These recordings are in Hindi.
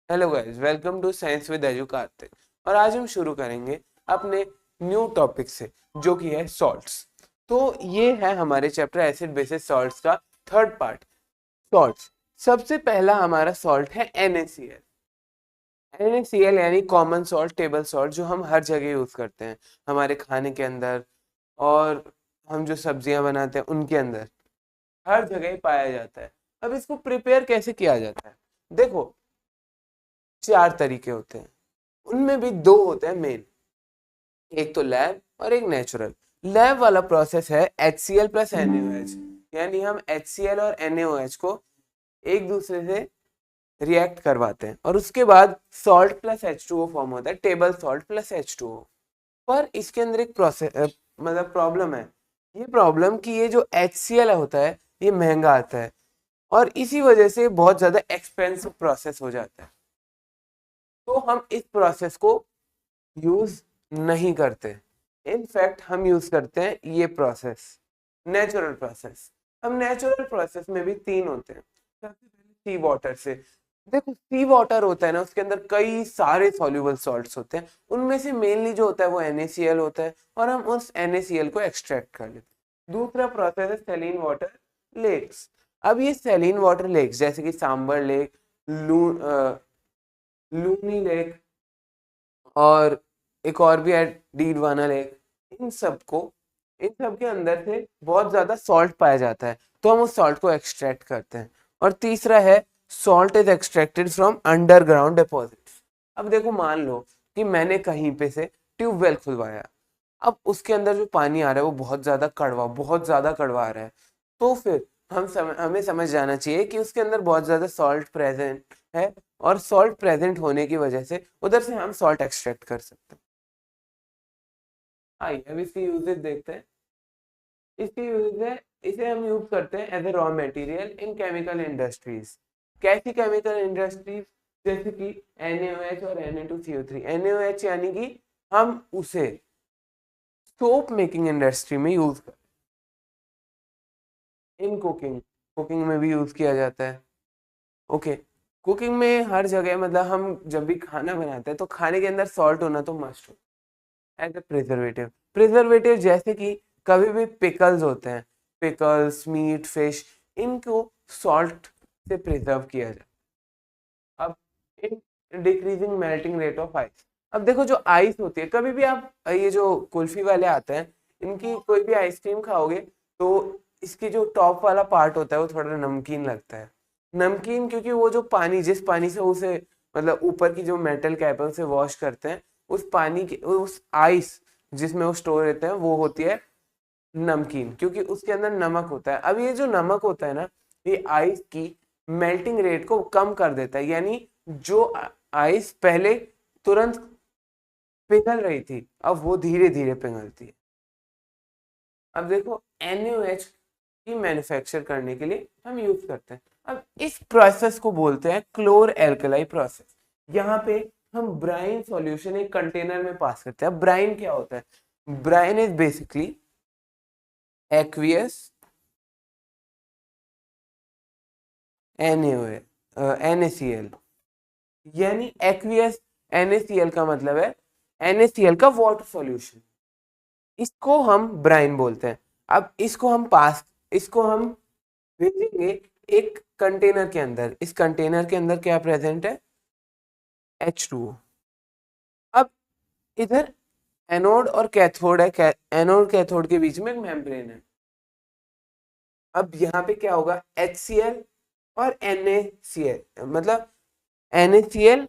Hello guys, welcome to science with Edu Kartik. और आज हम शुरू करेंगे अपने न्यू टॉपिक से, जो कि है सॉल्ट्स। तो ये है हमारे चैप्टर एसिड बेसिस सॉल्ट्स का थर्ड पार्ट, सॉल्ट्स। सबसे पहला हमारा सॉल्ट है NaCl। NaCl यानी कॉमन सॉल्ट, टेबल सॉल्ट, जो हम हर जगह यूज करते हैं, हमारे खाने के अंदर और हम जो सब्जियां बनाते हैं उनके अंदर हर जगह पाया जाता है। अब इसको प्रिपेयर कैसे किया जाता है? देखो, चार तरीके होते हैं, उनमें भी दो होते हैं मेन, एक तो लैब और एक नेचुरल। लैब वाला प्रोसेस है HCl प्लस NaOH, यानी हम HCl और NaOH को एक दूसरे से रिएक्ट करवाते हैं और उसके बाद सॉल्ट प्लस H2O फॉर्म होता है, टेबल सॉल्ट प्लस H2O। पर इसके अंदर एक प्रोसेस मतलब प्रॉब्लम है। ये प्रॉब्लम कि ये जो HCl होता है ये महंगा आता है और इसी वजह से बहुत ज्यादा एक्सपेंसिव प्रोसेस हो जाता है। तो हम इस प्रोसेस को यूज नहीं करते। इनफैक्ट हम यूज करते हैं ये प्रोसेस, नेचुरल प्रोसेस। अब नेचुरल प्रोसेस में भी तीन होते हैं। सबसे पहले सी वाटर से। देखो, सी वाटर होता है ना, उसके अंदर कई सारे सॉल्युबल सॉल्ट्स होते हैं। उनमें से मेनली जो होता है वो NaCl होता है और हम उस NaCl को एक्सट्रैक्ट कर लेते हैं। दूसरा प्रोसेस है सेलिन वाटर लेक्स। अब ये सेलिन वाटर लेक्स जैसे कि सांबर लेक, लूनी लेक और एक और भी है डीडवाना लेक, इन सब के अंदर से बहुत ज्यादा सॉल्ट पाया जाता है, तो हम उस सॉल्ट को एक्सट्रैक्ट करते हैं। और तीसरा है salt is extracted from underground deposits. अब देखो, मान लो कि मैंने कहीं पे से ट्यूबवेल खुलवाया, अब उसके अंदर जो पानी आ रहा है वो बहुत ज्यादा कड़वा आ रहा है। तो फिर हमें समझ जाना चाहिए कि उसके अंदर बहुत ज्यादा सॉल्ट प्रेजेंट है और सॉल्ट प्रेजेंट होने की वजह से उधर से हम सॉल्ट एक्सट्रैक्ट कर सकते हैं। आइए अब इसकी यूजेज देखते हैं। इसकी यूज है, इसे हम यूज करते हैं as a raw material in chemical industries. कैसी केमिकल इंडस्ट्रीज? जैसे कि NaOH और Na2CO3। NaOH यानी कि हम उसे सोप मेकिंग इंडस्ट्री में यूज करते हैं। इन कुकिंग, कुकिंग में भी यूज किया जाता है। ओके, कुकिंग में हर जगह, मतलब हम जब भी खाना बनाते हैं तो खाने के अंदर सॉल्ट होना तो मस्ट हो एज ए प्रिजर्वेटिव। प्रिजर्वेटिव जैसे कि कभी भी पिकल्स होते हैं, पिकल्स, मीट, फिश, इनको सॉल्ट से प्रिजर्व किया जाए। अब in decreasing melting rate of ice. अब देखो, जो आइस होती है, कभी भी आप ये जो कुल्फी वाले आते हैं, इनकी कोई भी आइसक्रीम खाओगे तो इसकी जो टॉप वाला पार्ट होता है वो थोड़ा नमकीन लगता है। नमकीन क्योंकि वो जो पानी, जिस पानी से उसे, मतलब ऊपर की जो मेटल कैप है उसे वॉश करते हैं, उस पानी की, उस आइस जिसमें वो स्टोर रहते हैं, वो होती है नमकीन, क्योंकि उसके अंदर नमक होता है। अब ये जो नमक होता है ना, ये आइस की मेल्टिंग रेट को कम कर देता है, यानी जो आइस पहले तुरंत पिघल रही थी अब वो धीरे धीरे पिघलती है। अब देखो, NaOH की मैन्युफैक्चर करने के लिए हम यूज करते हैं। अब इस प्रोसेस को बोलते हैं क्लोर एल्कलाई प्रोसेस। यहाँ पे हम ब्राइन सॉल्यूशन एक कंटेनर में पास करते हैं। अब ब्राइन क्या होता है? Brine is basically aqueous NaCl, यानी एक्वियस NaCl का मतलब है NaCl का वाटर सॉल्यूशन। इसको हम ब्राइन बोलते हैं। अब इसको हम भेजेंगे एक कंटेनर के अंदर। इस कंटेनर के अंदर क्या प्रेजेंट है? H2O। अब इधर एनोड और कैथोड है, एनोड कैथोड के बीच में एक मेम्ब्रेन है। अब यहाँ पे क्या होगा? HCl और NaCl, मतलब NaCl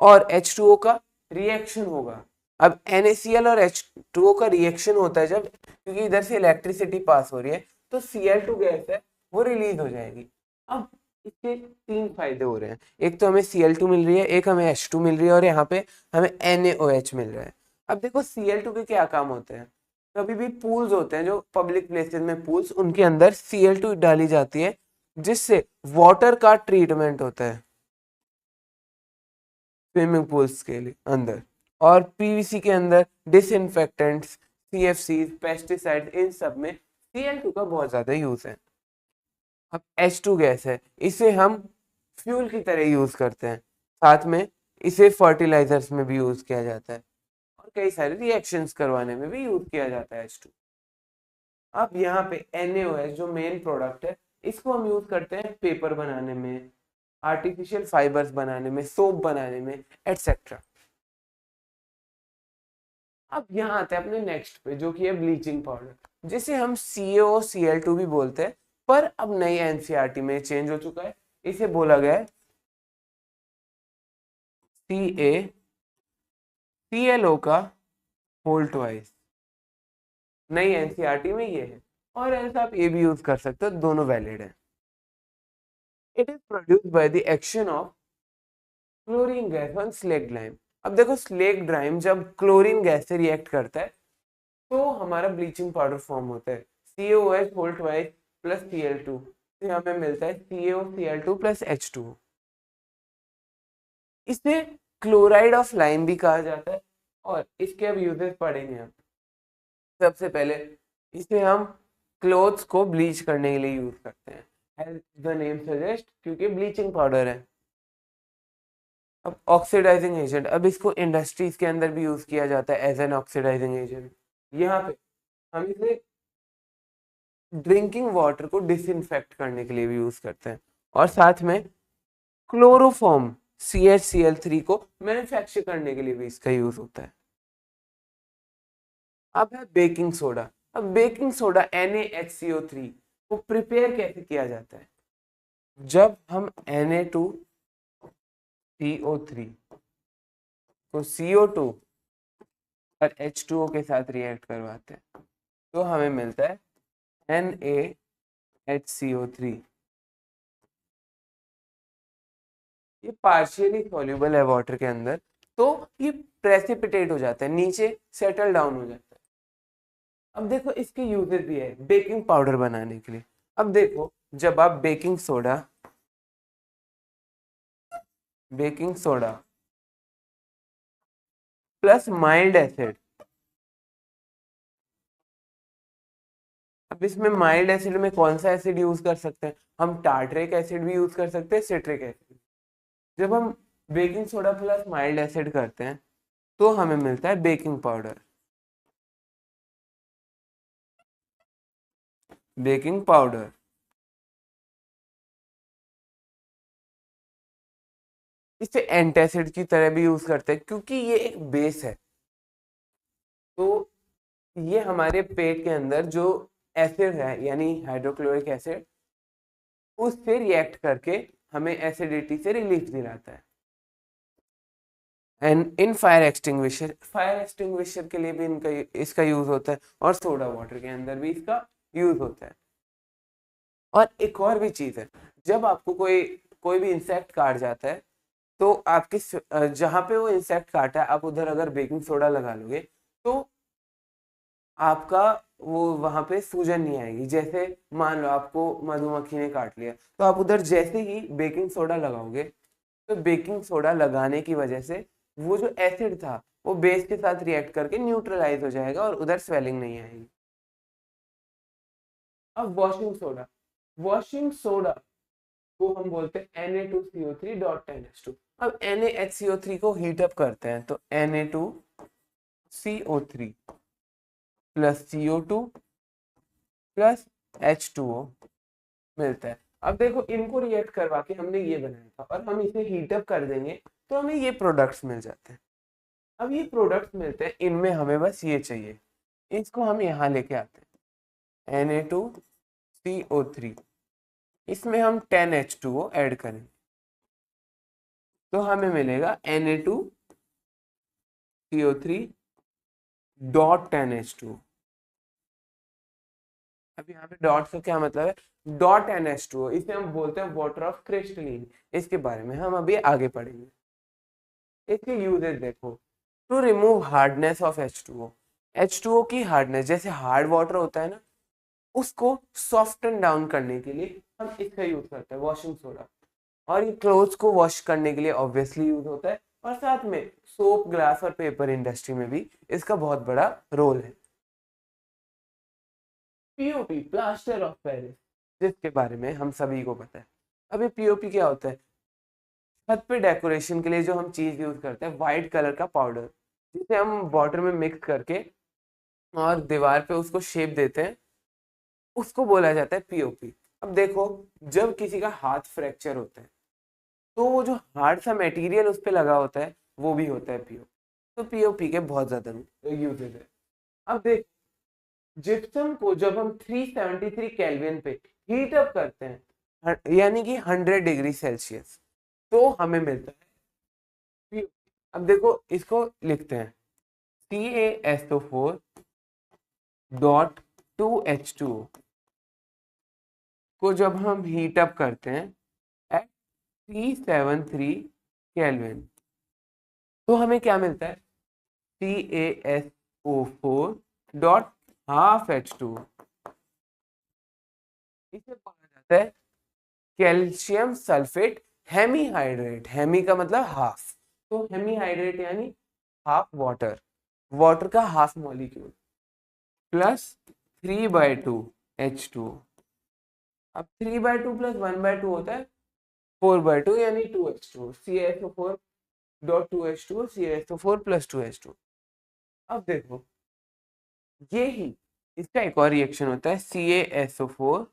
और H2O का रिएक्शन होगा। अब NaCl और H2O का रिएक्शन होता है जब, क्योंकि इधर से इलेक्ट्रिसिटी पास हो रही है, तो Cl2 गैस है वो रिलीज हो जाएगी। अब इसके तीन फायदे हो रहे हैं, एक तो हमें Cl2 मिल रही है, एक हमें H2 मिल रही है और यहाँ पे हमें NaOH मिल रहा है। अब देखो, Cl2 के क्या काम होते हैं? कभी भी पूल्स होते हैं, जो पब्लिक प्लेसेस में पूल्स, उनके अंदर Cl2 डाली जाती है जिससे वाटर का ट्रीटमेंट होता है स्विमिंग पूल्स के लिए अंदर। और PVC के अंदर डिसइंफेक्टेंट्स, CFC, पेस्टिसाइड, इन सब में Cl2 का बहुत ज्यादा यूज है। अब H2 गैस है, इसे हम फ्यूल की तरह यूज करते हैं। साथ में इसे फर्टिलाइजर्स में भी यूज किया जाता है और कई सारे रिएक्शंस करवाने में भी यूज किया जाता है H2। अब यहाँ पे NaOH जो मेन प्रोडक्ट है, इसको हम यूज करते हैं पेपर बनाने में, आर्टिफिशियल फाइबर्स बनाने में, सोप बनाने में, एटसेट्रा। अब यहाँ आते हैं अपने नेक्स्ट पे, जो कि है ब्लीचिंग पाउडर, जिसे हम CaOCl2 भी बोलते हैं, पर अब नई एनसीईआरटी में चेंज हो चुका है, इसे बोला गया है CaClO का होल ट्वाइस। नई एनसीईआरटी में ये है, और ऐसा आप ये भी यूज कर सकते हो, दोनों वैलिड है। It is produced by the action of chlorine gas on slaked lime. अब देखो स्लेक्ड लाइम जब क्लोरीन गैस से रिएक्ट करता है तो हमारा ब्लीचिंग पाउडर फॉर्म होता है, CaOH whole twice plus Cl2, फिर हमें मिलता है CaOCl2 प्लस H2O। इसे क्लोराइड ऑफ लाइम भी कहा जाता है, और इसके अब यूजेस पढ़ेंगे हम। सबसे पहले इसे हम क्लोथ्स को ब्लीच करने के लिए यूज करते हैं, एज द नेम सजेस्ट, क्योंकि ब्लीचिंग पाउडर है। अब ऑक्सीडाइजिंग एजेंट, अब इसको इंडस्ट्रीज के अंदर भी यूज किया जाता है एज एन ऑक्सीडाइजिंग एजेंट। यहाँ पे हम इसे ड्रिंकिंग वाटर को डिसइंफेक्ट करने के लिए भी यूज करते हैं, और साथ में क्लोरोफॉर्म CHCl3 को मैन्युफैक्चर करने के लिए भी इसका यूज होता है। अब है बेकिंग सोडा। अब बेकिंग सोडा NaHCO3 को प्रिपेयर कैसे किया जाता है? जब हम Na2CO3 को CO2 और H2O के साथ रिएक्ट करवाते हैं तो हमें मिलता है NaHCO3। ये पार्शियली सॉल्युबल है वाटर के अंदर, तो ये प्रेसिपिटेट हो जाता है, नीचे सेटल डाउन हो जाता है। अब देखो इसके यूजेस भी है बेकिंग पाउडर बनाने के लिए। अब देखो जब आप baking soda plus mild acid, अब इसमें माइल्ड एसिड में कौन सा एसिड यूज कर सकते हैं? हम टार्टरिक एसिड भी यूज कर सकते हैं, सिट्रिक एसिड। जब हम baking soda plus mild acid करते हैं तो हमें मिलता है बेकिंग पाउडर। बेकिंग पाउडर इसे एंटासिड की तरह भी यूज करते हैं, क्योंकि ये एक बेस है। तो ये हमारे पेट के अंदर जो एसिड है, यानी हाइड्रोक्लोरिक एसिड, उससे रिएक्ट करके हमें एसिडिटी से रिलीफ दिलाता है। एंड इन फायर एक्सटिंग्विशर के लिए भी इसका यूज होता है, और सोडा वाटर के अंदर भी इसका यूज होता है। और एक और भी चीज है, जब आपको कोई कोई भी इंसेक्ट काट जाता है तो आपके जहां पे वो इंसेक्ट काटा है आप उधर अगर बेकिंग सोडा लगा लोगे तो आपका वो वहां पे सूजन नहीं आएगी। जैसे मान लो आपको मधुमक्खी ने काट लिया, तो आप उधर जैसे ही बेकिंग सोडा लगाओगे तो बेकिंग सोडा लगाने की वजह से वो जो एसिड था वो बेस के साथ रिएक्ट करके न्यूट्रलाइज हो जाएगा और उधर स्वेलिंग नहीं आएगी। अब वॉशिंग सोडा को हम बोलते हैं Na2CO3.10H2। अब NaHCO3 को हीट अप करते हैं तो Na2CO3 plus CO2 plus H2O मिलता है। अब देखो इनको रिएक्ट करवा के हमने ये बनाया था, और हम इसे हीट अप कर देंगे तो हमें ये प्रोडक्ट्स मिल जाते हैं। अब ये प्रोडक्ट्स मिलते हैं, इनमें हमें बस ये चाहिए, इसको हम यहाँ लेके आते हैं Na2CO3, इसमें हम 10H2O ऐड करेंगे तो हमें मिलेगा Na2CO3.10H2। अब यहाँ पे डॉट का क्या मतलब है? डॉट NH2O, इसे हम बोलते हैं वाटर ऑफ क्रिस्टलिन। इसके बारे में हम अभी आगे पढ़ेंगे। इसके यूजेस देखो, to remove hardness of H2O। H2O की हार्डनेस, जैसे हार्ड वाटर होता है ना, उसको सॉफ्टन डाउन करने के लिए हम इसका यूज करते हैं, वॉशिंग सोडा। और ये क्लोथ्स को वॉश करने के लिए ऑब्वियसली यूज होता है, और साथ में सोप, ग्लास और पेपर इंडस्ट्री में भी इसका बहुत बड़ा रोल है। पीओपी, प्लास्टर ऑफ पेरिस, जिसके बारे में हम सभी को पता है। अभी पीओपी क्या होता है? छत पे डेकोरेशन के लिए जो हम चीज यूज करते हैं, व्हाइट कलर का पाउडर, जिसे हम वाटर में मिक्स करके और दीवार पे उसको शेप देते हैं, उसको बोला जाता है पीओपी। अब देखो, जब किसी का हाथ फ्रैक्चर होता है तो वो जो हार्ड सा मटेरियल उस पे लगा होता है वो भी होता है पीओपी। तो पीओपी के बहुत ज्यादा यूजेज है। अब देख, जिप्सम को जब हम 373 केल्विन पे हीट अप करते हैं, यानी कि 100 डिग्री सेल्सियस, तो हमें मिलता है POP। अब देखो, इसको लिखते हैं CaSO4 डॉट 2H2O को जब हम हीट अप करते हैं एट 373 केल्विन, तो हमें क्या मिलता है? CaSO4 dot half H2O। इसे बोला जाता है कैल्शियम सल्फेट हेमीहाइड्रेट। हेमी का मतलब हाफ, तो हेमीहाइड्रेट यानी हाफ वाटर, वाटर का हाफ मॉलिक्यूल प्लस 3/2 H2O। अब 3/2 प्लस 1/2 होता है 4/2 यानी 2H2O। CaSO4 dot 2H2O, CaSO4 plus 2H2O। अब देखो, ये ही इसका एक और रिएक्शन होता है CaSO4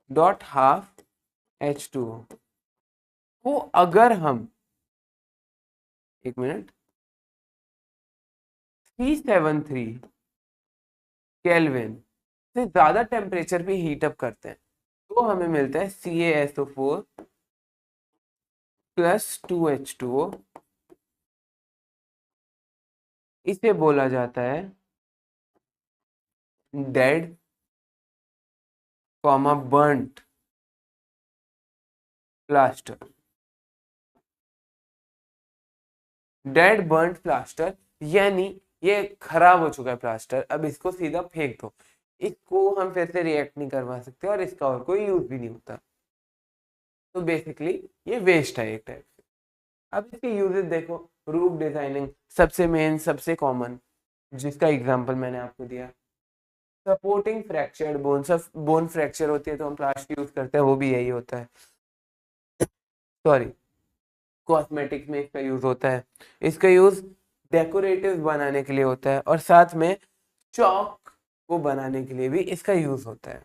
डॉट हाफ H2O को अगर हम, एक मिनट, 373 केल्विन से ज्यादा टेम्परेचर पे हीट अप करते हैं, तो हमें मिलता है CaSO4 प्लस 2H2O। इसे बोला जाता है dead comma burnt plaster. Dead burnt plaster यानी ये खराब हो चुका है प्लास्टर, अब इसको सीधा फेंक दो, इसको हम फिर से रिएक्ट नहीं करवा सकते और इसका और कोई यूज भी नहीं होता। तो बेसिकली ये वेस्ट है एक टाइप से। अब इसके यूजेस देखो, रूफ डिजाइनिंग सबसे मेन, सबसे कॉमन, जिसका एग्जांपल मैंने आपको दिया। सपोर्टिंग फ्रैक्चर्ड बोन, सब बोन फ्रैक्चर होती है तो हम प्लास्टर यूज करते हैं, वो भी यही होता है। सॉरी, कॉस्मेटिक्स में इसका यूज होता है। इसका यूज डेकोरेटिव बनाने के लिए होता है और साथ में चौक को बनाने के लिए भी इसका यूज होता है।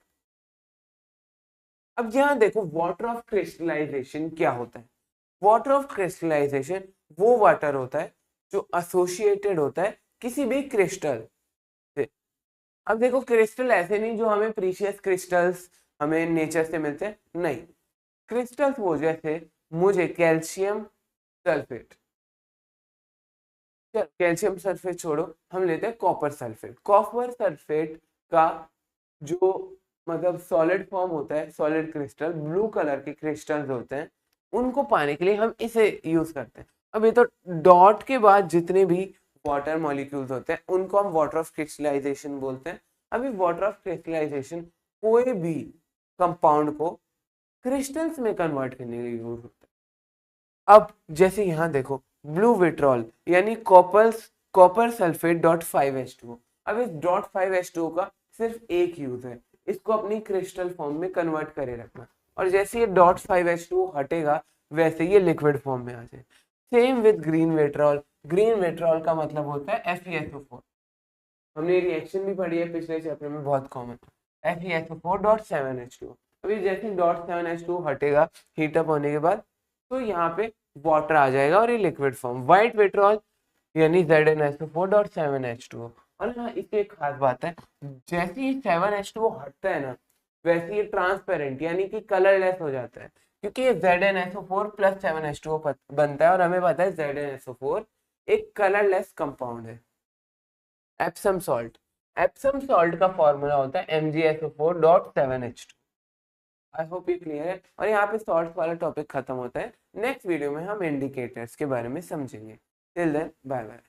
अब यहाँ देखो, वाटर ऑफ क्रिस्टलाइजेशन क्या होता है? वाटर ऑफ क्रिस्टलाइजेशन वो वाटर होता है जो एसोसिएटेड होता है किसी भी क्रिस्टल से। अब देखो, क्रिस्टल ऐसे नहीं जो हमें प्रीशियस क्रिस्टल्स हमें नेचर से मिलते हैं, नहीं। क्रिस्टल्स वो जैसे मुझे कैल्शियम सल्फेट, कैल्शियम सल्फेट छोड़ो, हम लेते हैं कॉपर सल्फेट। कॉपर सल्फेट का जो मतलब सॉलिड फॉर्म होता है, सॉलिड क्रिस्टल, ब्लू कलर के क्रिस्टल्स होते हैं, उनको पाने के लिए हम इसे यूज करते हैं। अब ये तो डॉट के बाद जितने भी वाटर मॉलिक्यूल्स होते हैं उनको हम वाटर ऑफ क्रिस्टलाइजेशन बोलते हैं। अभी वाटर ऑफ क्रिस्टलाइजेशन कोई भी कंपाउंड को क्रिस्टल्स में कन्वर्ट करने के लिए यूज होता है। अब जैसे यहाँ देखो, ब्लू विट्रॉल यानी कॉपर सल्फेट डॉट 5H2O। अब इस डॉट 5H2O का सिर्फ एक यूज है, इसको अपनी क्रिस्टल फॉर्म में कन्वर्ट करे रखना, और जैसे ये डॉट 5H2O हटेगा वैसे ये लिक्विड फॉर्म में आ जाए। Same with green vitriol. Green vitriol का मतलब होता है FeSO4। हमने रिएक्शन भी पढ़ी है पिछले चैप्टर में, बहुत कॉमन। FeSO4 dot 7H2O। अभी जैसे डॉट 7H2O हटेगा हीटअप होने के बाद, तो यहाँ पे वाटर आ जाएगा और ये लिक्विड फॉर्म। व्हाइट विट्रॉल यानी ZnSO4 डॉट 7H2O। और हाँ, इसकी एक खास बात है, जैसे ही 7H2O हटता है ना, वैसे ये ट्रांसपेरेंट यानी कि कलरलेस हो जाता है, क्योंकि ये ZnSO4 प्लस 7H2O बनता है और हमें पता है ZnSO4 एक कलरलेस कंपाउंड है। एप्सम सॉल्ट, एप्सम सॉल्ट का फॉर्मूला होता है MgSO4 dot 7H2। I hope ये क्लियर है, और यहाँ पे सॉल्ट वाला टॉपिक खत्म होता है। नेक्स्ट वीडियो में हम इंडिकेटर्स के बारे में समझेंगे। Till then, bye bye.